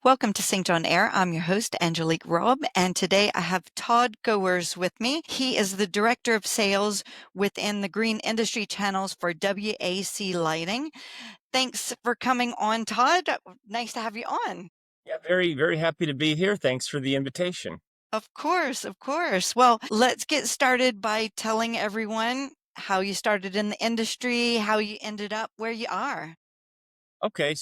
Welcome to St. John Air. I'm your host, Angelique Robb, and today I have Todd Goers with me. He is the Director of Sales within the Green Industry Channels for WAC Lighting. Thanks for coming on, Todd. Nice to have you on. Yeah, very, very happy to be here. Thanks for the invitation. Of course, of course. Well, let's get started by telling everyone how you started in the industry, how you ended up where you are. Okay,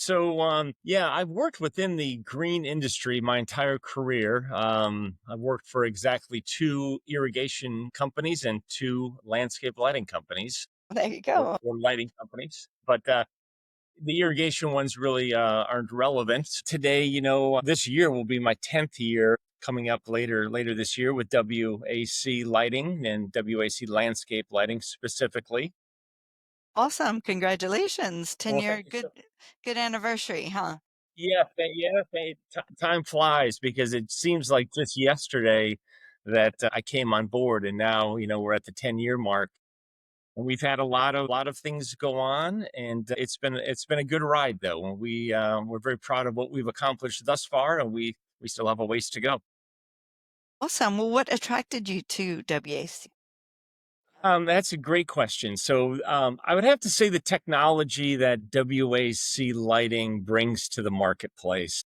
yeah, I've worked within the green industry my entire career. I've worked for exactly two irrigation companies and two landscape lighting companies, There you or, go. or lighting companies. But the irrigation ones really aren't relevant today. This year will be my 10th year coming up later this year with WAC Lighting and WAC Landscape Lighting specifically. Awesome. Congratulations. Well, 10-year thank you good so good anniversary, huh? Time flies because it seems like just yesterday that I came on board, and now we're at the 10-year mark, and we've had a lot of things go on, and it's been a good ride though. And we're very proud of what we've accomplished thus far, and we still have a ways to go. Awesome. Well, what attracted you to WAC? That's a great question. I would have to say the technology that WAC lighting brings to the marketplace.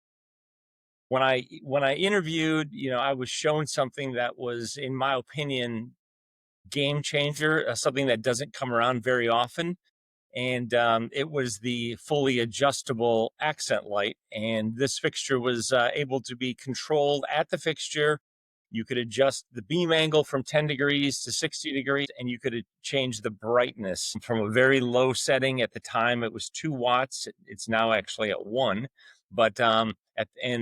When I interviewed, I was shown something that was, in my opinion, game changer, something that doesn't come around very often. And it was the fully adjustable accent light. And this fixture was able to be controlled at the fixture. You could adjust the beam angle from 10 degrees to 60 degrees, and you could change the brightness from a very low setting. At the time, it was 2 watts. It's now actually at one. And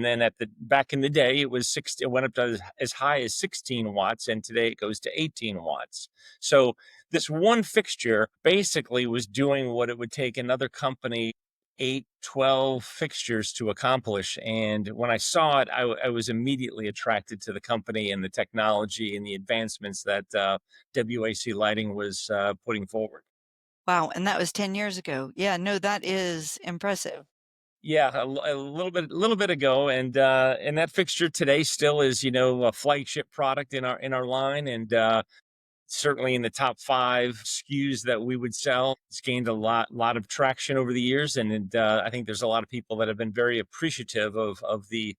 then at the back in the day, it was six. It went up to as high as 16 watts, and today it goes to 18 watts. So this one fixture basically was doing what it would take another company 8, 12 fixtures to accomplish. And when I saw it, I was immediately attracted to the company and the technology and the advancements that WAC Lighting was putting forward. Wow, and that was 10 years ago. Yeah, no, that is impressive. Yeah, a little bit ago, and that fixture today still is, a flagship product in our line, and certainly in the top 5 SKUs that we would sell. It's gained a lot of traction over the years, and I think there's a lot of people that have been very appreciative of the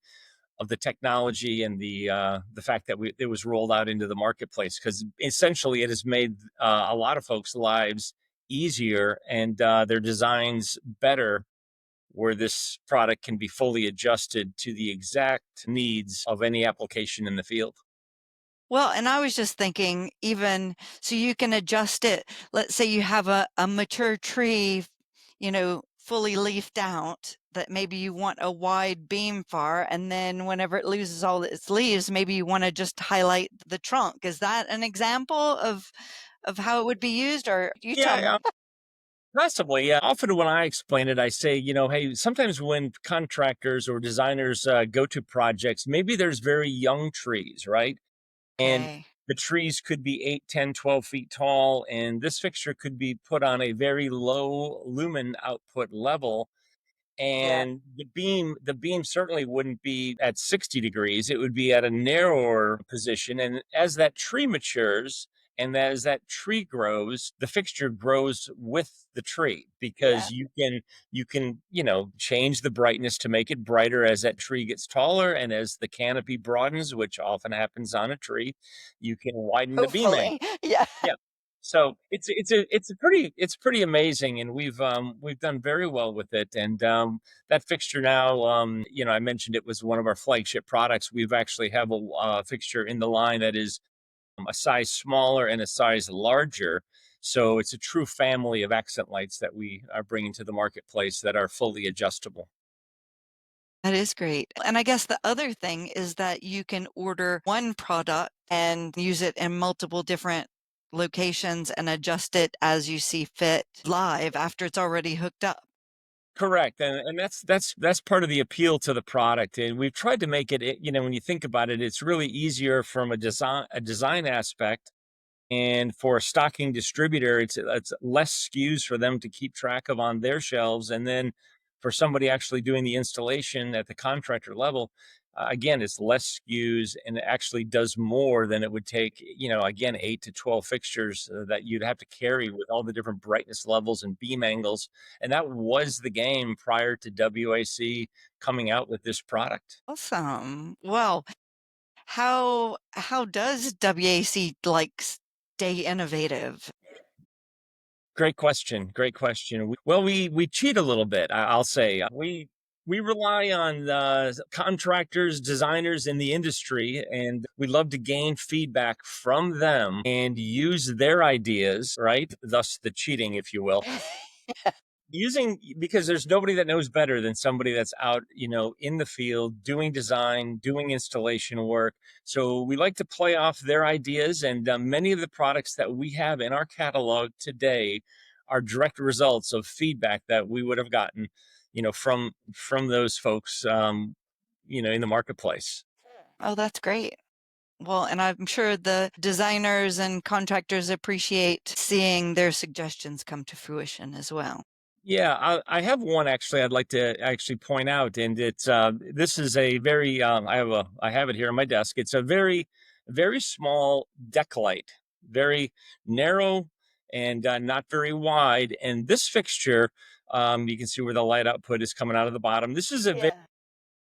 technology and the fact that it was rolled out into the marketplace, because essentially it has made a lot of folks' lives easier and their designs better, where this product can be fully adjusted to the exact needs of any application in the field. Well, and I was just thinking, even so you can adjust it. Let's say you have a mature tree, fully leafed out that maybe you want a wide beam for, and then whenever it loses all its leaves, maybe you want to just highlight the trunk. Is that an example of how it would be used? Or you tell me. Yeah, possibly, yeah. Often when I explain it, I say, hey, sometimes when contractors or designers go to projects, maybe there's very young trees, right? And Okay. the trees could be 8, 10, 12 feet tall, and this fixture could be put on a very low lumen output level, Yeah. and the beam certainly wouldn't be at 60 degrees. It would be at a narrower position, and as that tree matures and as that tree grows, the fixture grows with the tree, Yeah. because you can change the brightness to make it brighter as that tree gets taller, and as the canopy broadens, which often happens on a tree, you can widen the beam Hopefully. angle. Yeah. Yeah. So it's pretty amazing, and we've done very well with it. And that fixture now, I mentioned it was one of our flagship products. We've actually have a fixture in the line that is a size smaller and a size larger. So it's a true family of accent lights that we are bringing to the marketplace that are fully adjustable. That is great. And I guess the other thing is that you can order one product and use it in multiple different locations and adjust it as you see fit live after it's already hooked up. Correct, and that's part of the appeal to the product, and we've tried to make it. When you think about it, it's really easier from a design aspect, and for a stocking distributor, it's less SKUs for them to keep track of on their shelves, and then for somebody actually doing the installation at the contractor level, again, it's less SKUs and it actually does more than it would take, again, 8 to 12 fixtures that you'd have to carry with all the different brightness levels and beam angles. And that was the game prior to WAC coming out with this product. Awesome. Well, how does WAC like stay innovative? Great question. Great question. Well, we cheat a little bit. I'll say we rely on contractors, designers in the industry, and we love to gain feedback from them and use their ideas. Right, thus the cheating, if you will. Using because there's nobody that knows better than somebody that's out, in the field doing design, doing installation work. So we like to play off their ideas, and many of the products that we have in our catalog today are direct results of feedback that we would have gotten, from those folks, in the marketplace. Oh, that's great. Well, and I'm sure the designers and contractors appreciate seeing their suggestions come to fruition as well. Yeah, I have one actually I'd like to actually point out, and it's this is a very I have it here on my desk. It's a very small deck light, very narrow and not very wide. And this fixture, you can see where the light output is coming out of the bottom. This is Yeah.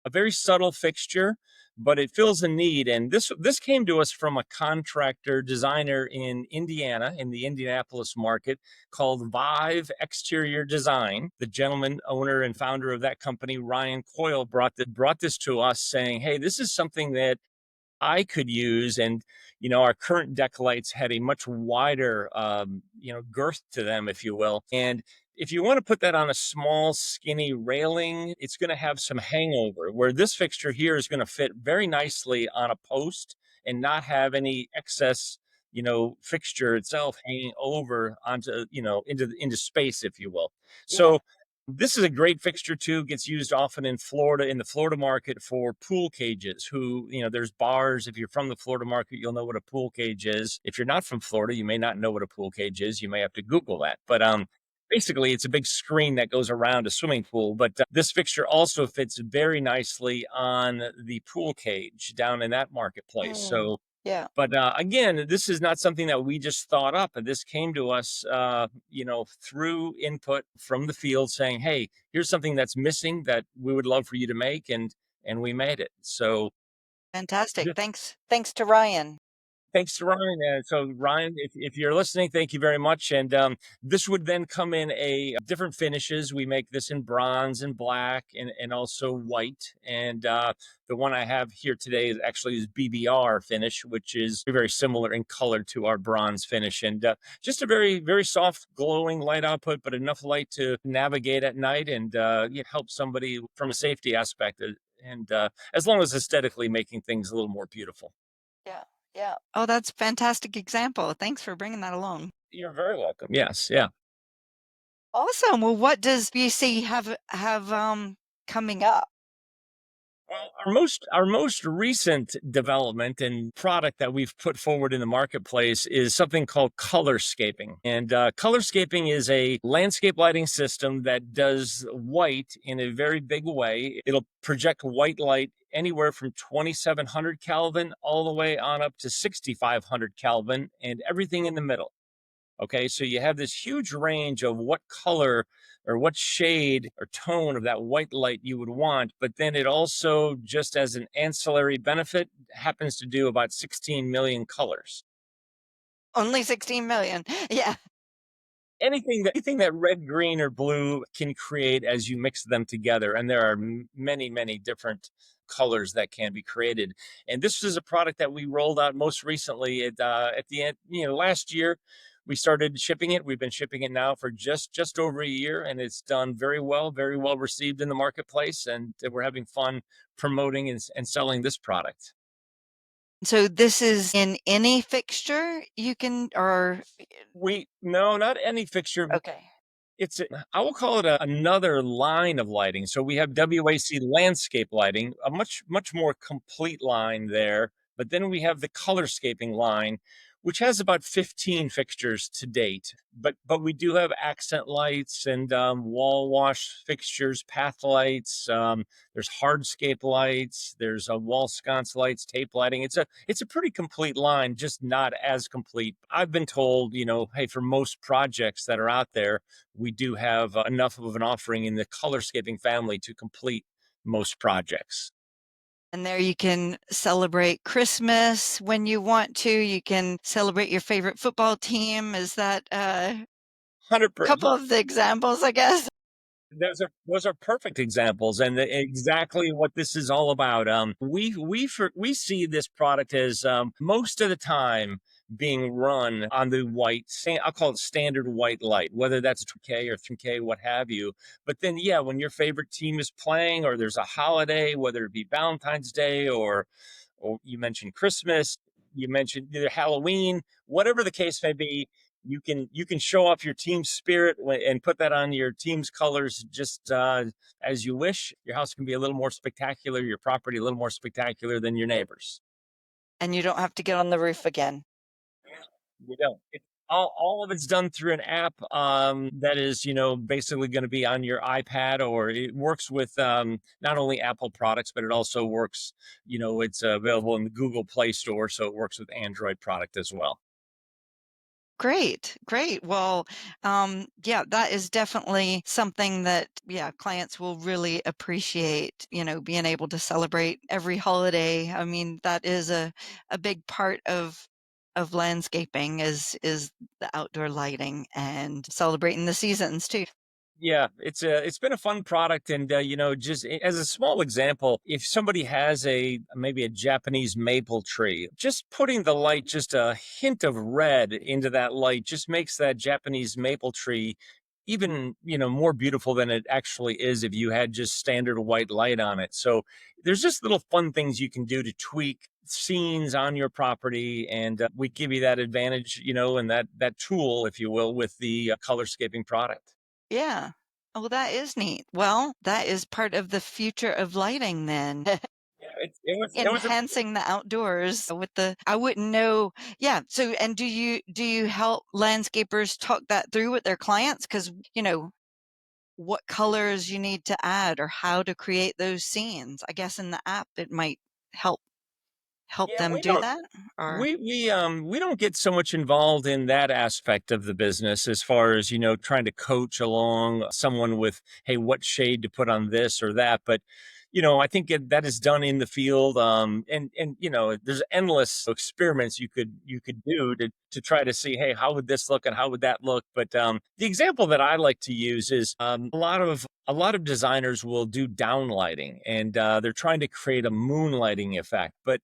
a very subtle fixture, but it fills a need. And this came to us from a contractor designer in Indiana, in the Indianapolis market, called Vive Exterior Design. The gentleman, owner, and founder of that company, Ryan Coyle, brought this to us, saying, "Hey, this is something that I could use." And our current deck lights had a much wider girth to them, if you will. And if you want to put that on a small skinny railing, it's going to have some hangover, where this fixture here is going to fit very nicely on a post and not have any excess fixture itself hanging over onto into space, if you will. Yeah. So this is a great fixture too. Gets used often in Florida, in the Florida market, for pool cages. There's bars. If you're from the Florida market, you'll know what a pool cage is. If you're not from Florida, you may not know what a pool cage is. You may have to Google that. But basically, it's a big screen that goes around a swimming pool. But this fixture also fits very nicely on the pool cage down in that marketplace. Mm. So Yeah. but again, this is not something that we just thought up. And this came to us, through input from the field, saying, "Hey, here's something that's missing that we would love for you to make," and we made it. So Fantastic. Thanks to Ryan. thanks to Ryan. So Ryan, if you're listening, thank you very much. And this would then come in a different finishes. We make this in bronze and black and also white. And the one I have here today is BBR finish, which is very similar in color to our bronze finish. And just a very, very soft glowing light output, but enough light to navigate at night and help somebody from a safety aspect. And as long as aesthetically making things a little more beautiful. Yeah. Yeah. Oh, that's a fantastic example. Thanks for bringing that along. You're very welcome. Yes, yeah. Awesome. Well, what does BC have coming up? Well, our most recent development and product that we've put forward in the marketplace is something called Colorscaping. And Colorscaping is a landscape lighting system that does white in a very big way. It'll project white light anywhere from 2700 Kelvin all the way on up to 6500 Kelvin and everything in the middle. Okay, so you have this huge range of what color or what shade or tone of that white light you would want, but then it also, just as an ancillary benefit, happens to do about 16 million colors. Only 16 million. Yeah. Anything that red, green, or blue can create as you mix them together, and there are many, many different colors that can be created. And this is a product that we rolled out most recently at the end, last year. We started shipping it. We've been shipping it now for just over a year, and it's done very well received in the marketplace. And we're having fun promoting and selling this product. So this is in any fixture you can or We No, not any fixture. okay. I will call it another line of lighting. So we have WAC Landscape Lighting, a much more complete line there. But then we have the Colorscaping line, which has about 15 fixtures to date. But we do have accent lights and wall wash fixtures, path lights. There's hardscape lights. There's wall sconce lights, tape lighting. It's a pretty complete line, just not as complete. I've been told, hey, for most projects that are out there, we do have enough of an offering in the colorscaping family to complete most projects. And there you can celebrate Christmas when you want to. You can celebrate your favorite football team. Is that a 100%. couple of the examples, I guess? Those are perfect examples, and exactly what this is all about. We see this product as most of the time being run on the I'll call it standard white light, whether that's 2K or 3K, what have you. But then, yeah, when your favorite team is playing, or there's a holiday, whether it be Valentine's Day or you mentioned Christmas, you mentioned either Halloween, whatever the case may be, you can show off your team spirit and put that on your team's colors just as you wish. Your house can be a little more spectacular, your property a little more spectacular than your neighbors. And you don't have to get on the roof again. You don't. All of it's done through an app that is, basically going to be on your iPad, or it works with not only Apple products, but it also works, it's available in the Google Play Store, so it works with Android product as well. Great, great. Well, yeah, that is definitely something that, yeah, clients will really appreciate, being able to celebrate every holiday. I mean, that is a big part of landscaping is the outdoor lighting and celebrating the seasons too. Yeah, it's been a fun product, and just as a small example, if somebody has maybe a Japanese maple tree, just putting the light, just a hint of red into that light, just makes that Japanese maple tree even more beautiful than it actually is if you had just standard white light on it. So there's just little fun things you can do to tweak scenes on your property, and we give you that advantage, and that tool, if you will, with the colorscaping product. Yeah. Oh, that is neat. Well, that is part of the future of lighting then. Yeah, it was a Enhancing the outdoors with the I wouldn't know. Yeah, so and do you help landscapers talk that through with their clients? Because what colors you need to add or how to create those scenes. I guess in the app, it might help help yeah, them we do don't that, or we don't get so much involved in that aspect of the business, as far as trying to coach along someone with, hey, what shade to put on this or that. But I think that is done in the field, and there's endless experiments you could do to try to see, hey, how would this look and how would that look. But the example that I like to use is a lot of designers will do downlighting, and they're trying to create a moonlighting effect. But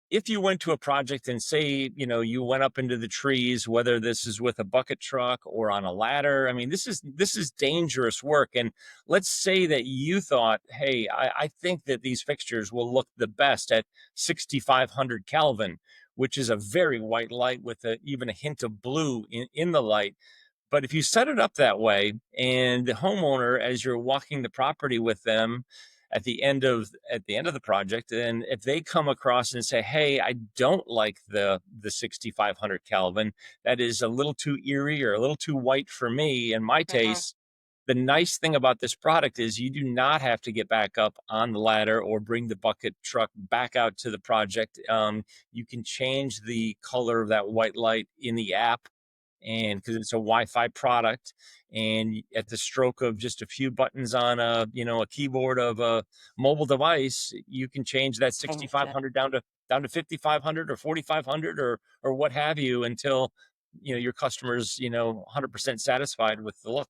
if you went to a project and say, you went up into the trees, whether this is with a bucket truck or on a ladder, I mean, this is dangerous work. And let's say that you thought, hey, I think that these fixtures will look the best at 6,500 Kelvin, which is a very white light with even a hint of blue in the light. But if you set it up that way, and the homeowner, as you're walking the property with them at the end of the project, and if they come across and say, "Hey, I don't like the 6,500 Kelvin. That is a little too eerie or a little too white for me and my Mhm. taste." The nice thing about this product is you do not have to get back up on the ladder or bring the bucket truck back out to the project. You can change the color of that white light in the app, and because it's a Wi-Fi product, and at the stroke of just a few buttons on a keyboard of a mobile device, you can change that Changed it. 6,500 down to 5,500 or 4,500 or what have you, until your customers 100% satisfied with the look.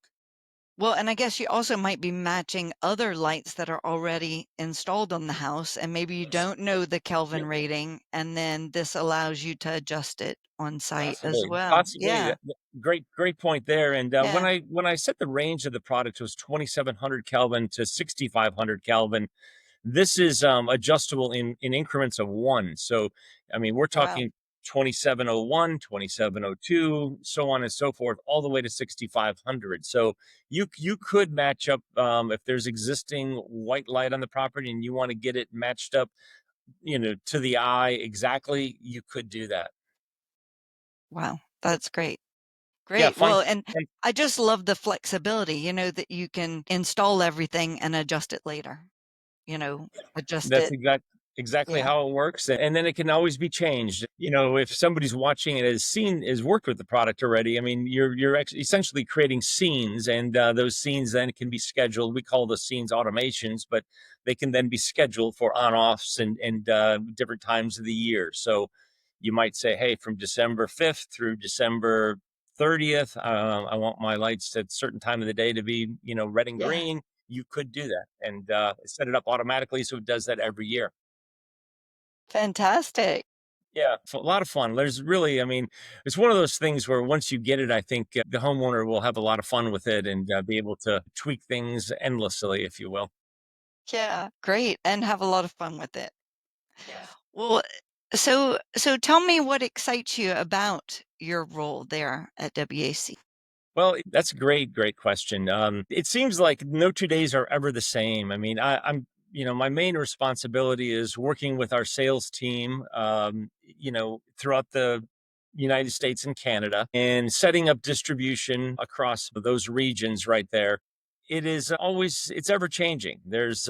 Well, and I guess you also might be matching other lights that are already installed on the house, and maybe you don't know the Kelvin Yep. rating, and then this allows you to adjust it on site as well. Possibly. Yeah, Great point there. And when yeah. I set the range of the product was 2,700 Kelvin to 6,500 Kelvin. This is adjustable in increments of one. So, I mean, we're Wow. talking 2701, 2702, so on and so forth, all the way to 6,500. So you could match up, if there's existing white light on the property and you want to get it matched up, to the eye exactly. You could do that. Wow, that's great. Yeah, Great. fun. Well, and I just love the flexibility, that you can install everything and adjust it later, adjust That's it. exactly Yeah. how it works, and then it can always be changed. If somebody's watching and has worked with the product already, I mean, you're essentially creating scenes, and those scenes then can be scheduled. We call the scenes automations, but they can then be scheduled for on-offs and different times of the year. So you might say, hey, from December 5th through December 30th, I want my lights at a certain time of the day to be, red and Yeah. green. You could do that and set it up automatically so it does that every year. Fantastic. Yeah, a lot of fun. There's really, I mean, it's one of those things where once you get it, I think the homeowner will have a lot of fun with it and be able to tweak things endlessly, if you will. Yeah. Great. And have a lot of fun with it. Well, so tell me what excites you about your role there at WAC. Well, that's a great question. It seems like no 2 days are ever the same. I mean, my main responsibility is working with our sales team, throughout the United States and Canada and setting up distribution across those regions right there. It's ever changing. There's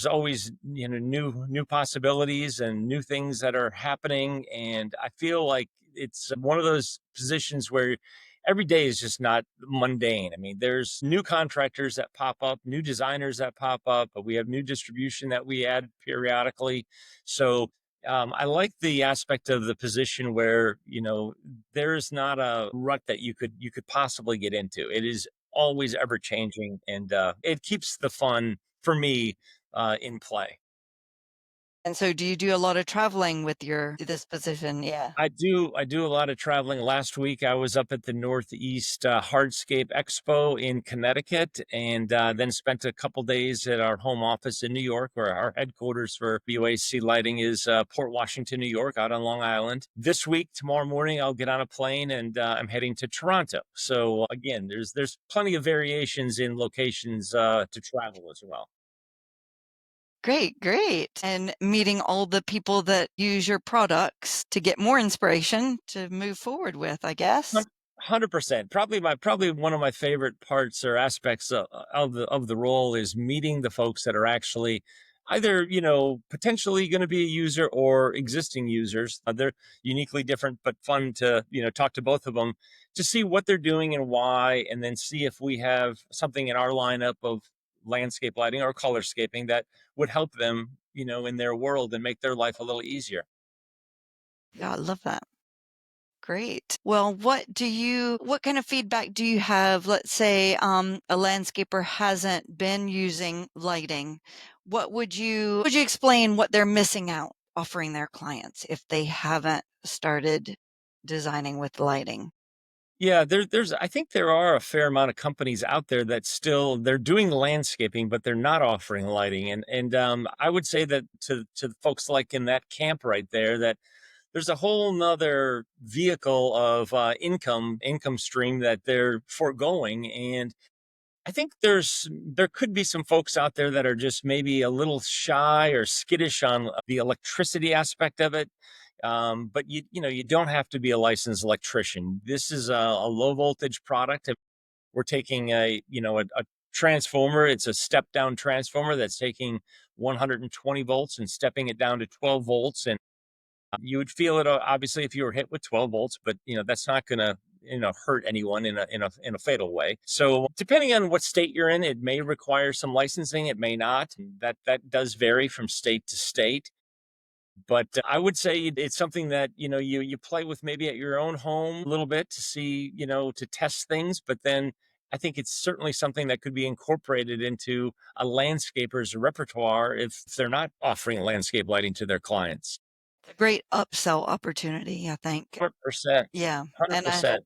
always new possibilities and new things that are happening, and I feel like it's one of those positions where every day is just not mundane. I mean, there's new contractors that pop up, new designers that pop up, but we have new distribution that we add periodically. So I like the aspect of the position where there's not a rut that you could possibly get into. It is always ever changing, and it keeps the fun for me in play. And so do you do a lot of traveling with your this position? Yeah. I do a lot of traveling. Last week, I was up at the Northeast Hardscape Expo in Connecticut, and then spent a couple days at our home office in New York, where our headquarters for BOAC Lighting is Port Washington, New York, out on Long Island. This week, tomorrow morning, I'll get on a plane and I'm heading to Toronto. So again, there's plenty of variations in locations to travel as well. Great, great. And meeting all the people that use your products to get more inspiration to move forward with, I guess. 100%. Probably one of my favorite parts or aspects of the role is meeting the folks that are actually either, potentially going to be a user or existing users. They're uniquely different, but fun to, talk to both of them to see what they're doing and why, and then see if we have something in our lineup of landscape lighting or colorscaping that would help them, in their world and make their life a little easier. Yeah, I love that. Great. Well, what kind of feedback do you have? Let's say a landscaper hasn't been using lighting. Would you explain what they're missing out offering their clients if they haven't started designing with lighting? Yeah, I think there are a fair amount of companies out there that still they're doing landscaping, but they're not offering lighting. And I would say that to folks like in that camp right there, that there's a whole nother vehicle of income stream that they're foregoing. And I think there could be some folks out there that are just maybe a little shy or skittish on the electricity aspect of it. But you don't have to be a licensed electrician. This is a low voltage product. We're taking a transformer. It's a step down transformer that's taking 120 volts and stepping it down to 12 volts. And you would feel it obviously if you were hit with 12 volts, but that's not going to hurt anyone in a fatal way. So depending on what state you're in, it may require some licensing. It may not. That does vary from state to state. But I would say it's something that you play with maybe at your own home a little bit to see to test things. But then I think it's certainly something that could be incorporated into a landscaper's repertoire if they're not offering landscape lighting to their clients. A great upsell opportunity, I think. 100%. Yeah. And 100%.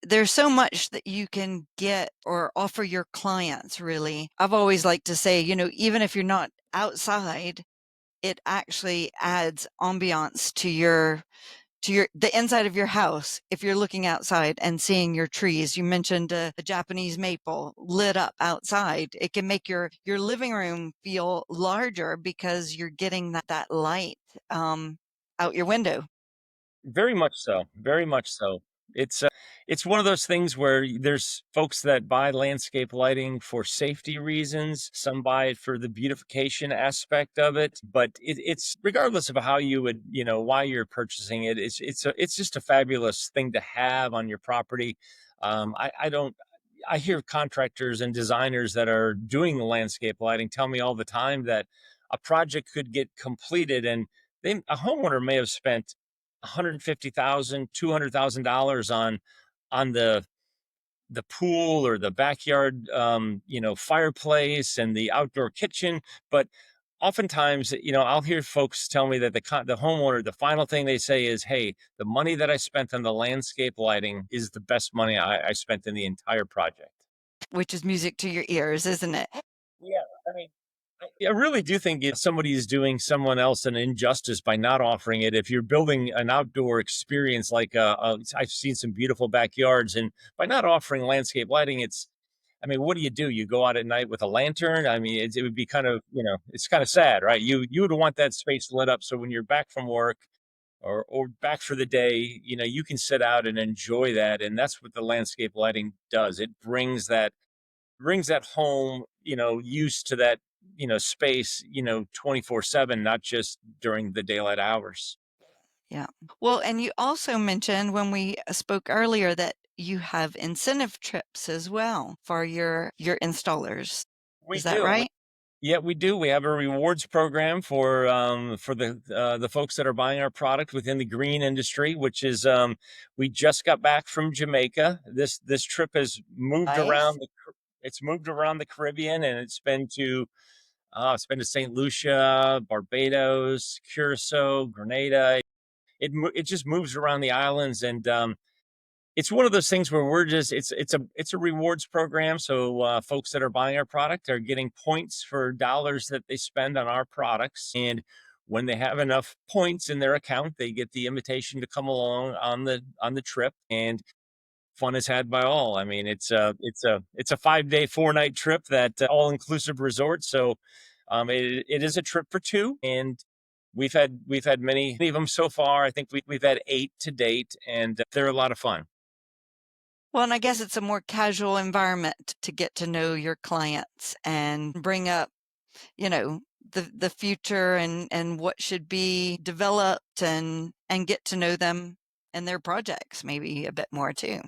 there's so much that you can get or offer your clients, really. I've always liked to say, even if you're not outside, it actually adds ambiance to your the inside of your house if you're looking outside and seeing your trees. You mentioned a Japanese maple lit up outside. It can make your living room feel larger because you're getting that light out your window. Very much so, very much so. It's one of those things where there's folks that buy landscape lighting for safety reasons, some buy it for the beautification aspect of it, but it's regardless of how you would, why you're purchasing it, it's just a fabulous thing to have on your property. I don't I hear contractors and designers that are doing the landscape lighting tell me all the time that a project could get completed and a homeowner may have spent 150,000, $200,000 on the pool or the backyard, fireplace and the outdoor kitchen. But oftentimes, I'll hear folks tell me that the homeowner, the final thing they say is, "Hey, the money that I spent on the landscape lighting is the best money I spent in the entire project." which is music to your ears, isn't it? Yeah, I mean, I really do think if somebody is doing someone else an injustice by not offering it, if you're building an outdoor experience like I've seen some beautiful backyards, and by not offering landscape lighting, I mean, what do? You go out at night with a lantern? I mean, it would be kind of, it's kind of sad, right? You would want that space lit up so when you're back from work or back for the day, you can sit out and enjoy that, and that's what the landscape lighting does. It brings that home, used to that, space, 24/7, not just during the daylight hours. Yeah. Well, and you also mentioned when we spoke earlier that you have incentive trips as well for your installers. We Is that do. right? Yeah, we do. We have a rewards program for the folks that are buying our product within the green industry, which is we just got back from Jamaica. This trip has moved Nice. around it's moved around the Caribbean, and it's been to St. Lucia, Barbados, Curacao, Grenada. It just moves around the islands, and it's one of those things where it's a rewards program. So folks that are buying our product are getting points for dollars that they spend on our products, and when they have enough points in their account, they get the invitation to come along on the trip, and fun is had by all. I mean, it's a 5 day, 4 night trip, that all inclusive resort. So it is a trip for two, and we've had many of them so far. I think we've had 8 to date, and they're a lot of fun. Well, and I guess it's a more casual environment to get to know your clients and bring up, you know, the future and what should be developed and get to know them and their projects maybe a bit more too.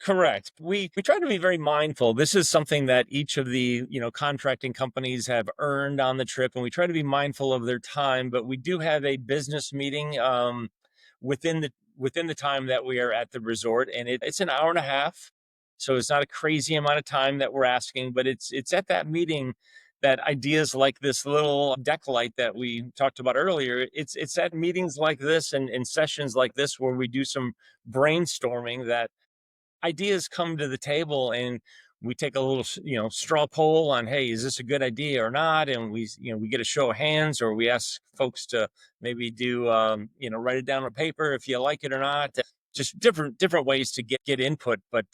Correct. We try to be very mindful. This is something that each of the, contracting companies have earned on the trip, and we try to be mindful of their time. But we do have a business meeting within the time that we are at the resort, and it's an hour and a half, so it's not a crazy amount of time that we're asking. But it's at that meeting that ideas like this little deck light that we talked about earlier. It's at meetings like this and sessions like this where we do some brainstorming, that ideas come to the table, and we take a little straw poll on, hey, is this a good idea or not, and we get a show of hands, or we ask folks to maybe do write it down on paper if you like it or not. Just different ways to get input, but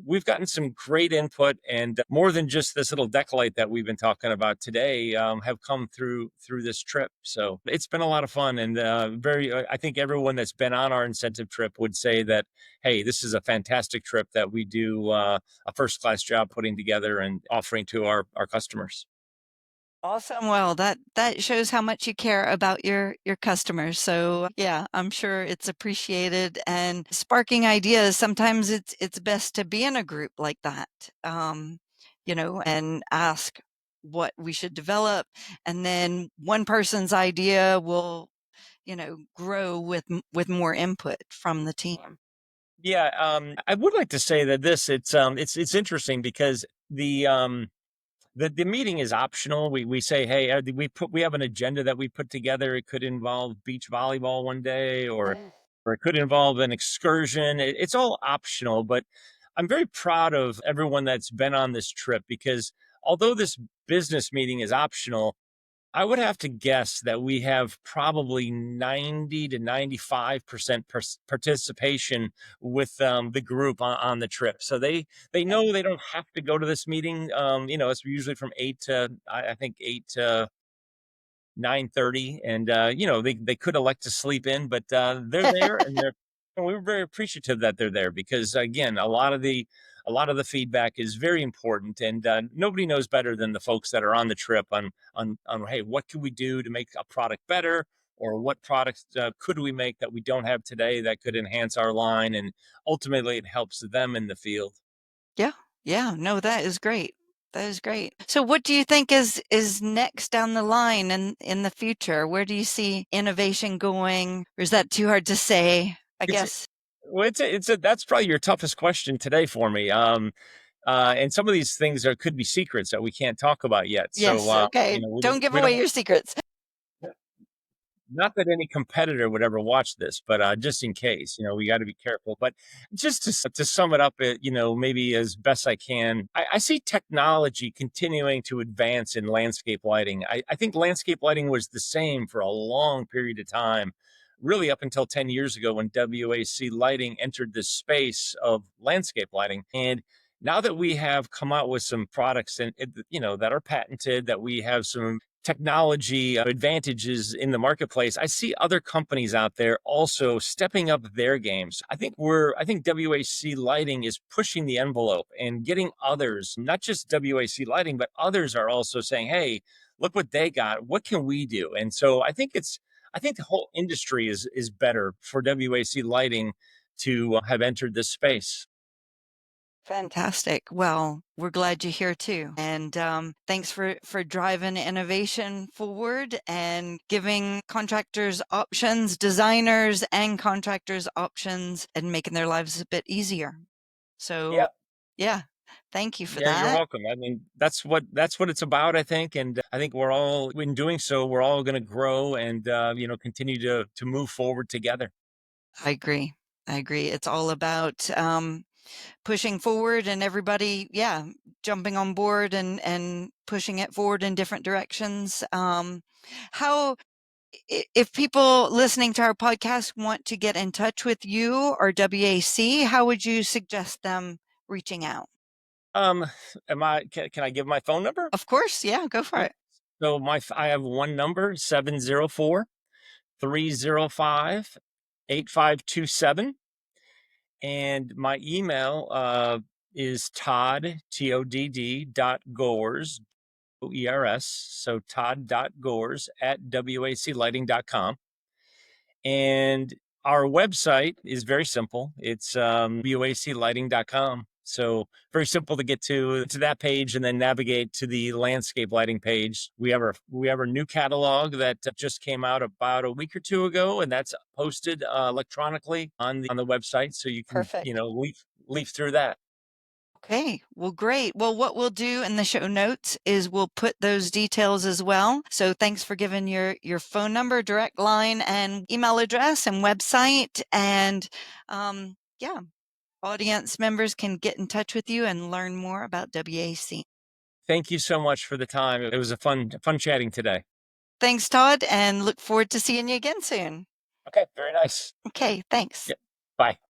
we've gotten some great input, and more than just this little deck light that we've been talking about today, have come through this trip. So it's been a lot of fun, and I think everyone that's been on our incentive trip would say that, hey, this is a fantastic trip that we do a first class job putting together and offering to our customers. Awesome. Well, that shows how much you care about your customers. So, yeah, I'm sure it's appreciated and sparking ideas. Sometimes it's best to be in a group like that, and ask what we should develop, and then one person's idea will, grow with more input from the team. Yeah, I would like to say that it's interesting because the meeting is optional. We say, hey, we have an agenda that we put together. It could involve beach volleyball one day, or it could involve an excursion. It's all optional, but I'm very proud of everyone that's been on this trip, because although this business meeting is optional, I would have to guess that we have probably 90 to 95% participation with the group on the trip. So they know they don't have to go to this meeting. It's usually from 8 to, I think, 8 to 9:30, and they could elect to sleep in, but they're there, and we were very appreciative that they're there because again, a lot of the feedback is very important, and nobody knows better than the folks that are on the trip on hey, what can we do to make a product better, or what products could we make that we don't have today that could enhance our line, and ultimately it helps them in the field. Yeah. Yeah. No, that is great. That is great. So what do you think is next down the line in the future? Where do you see innovation going? Or is that too hard to say? I It's guess. well, it's a that's probably your toughest question today for me. And some of these things could be secrets that we can't talk about yet. So, Yes. Okay. we Don't give we away don't. your secrets. Not that any competitor would ever watch this, but just in case, we got to be careful. But just to sum it up, maybe as best I can, I see technology continuing to advance in landscape lighting. I think landscape lighting was the same for a long period of time, really up until 10 years ago when WAC Lighting entered this space of landscape lighting. And now that we have come out with some products that are patented, that we have some technology advantages in the marketplace, I see other companies out there also stepping up their games. I think WAC Lighting is pushing the envelope and getting others, not just WAC Lighting, but others are also saying, "Hey, look what they got. What can we do?" And so I think the whole industry is better for WAC Lighting to have entered this space. Fantastic. Well, we're glad you're here too. And thanks for driving innovation forward and giving contractors options, designers and contractors options, and making their lives a bit easier. So, Yeah. yeah, thank you for Yeah, you're that. welcome. I mean, that's what it's about, I think, and I think we're all in doing so, we're all going to grow and continue to move forward together. I agree. I agree. It's all about pushing forward and everybody, yeah, jumping on board and pushing it forward in different directions. How if people listening to our podcast want to get in touch with you or WAC, how would you suggest them reaching out? Um, can I give my phone number? Of course, yeah, go for Yeah. it. So I have one number, 704-305-8527, and my email is Todd dot Goers, Oers, so Todd.Goers at waclighting.com. And our website is very simple. It's waclighting.com. So very simple to get to that page and then navigate to the landscape lighting page. We have a new catalog that just came out about a week or two ago, and that's posted electronically on the website, so you can Perfect. leaf through that. Okay, well, great. Well, what we'll do in the show notes is we'll put those details as well. So thanks for giving your phone number, direct line, and email address and website. And yeah, audience members can get in touch with you and learn more about WAC. Thank you so much for the time. It was a fun chatting today. Thanks, Todd, and look forward to seeing you again soon. Okay, very nice. Okay, thanks. Yeah. Bye.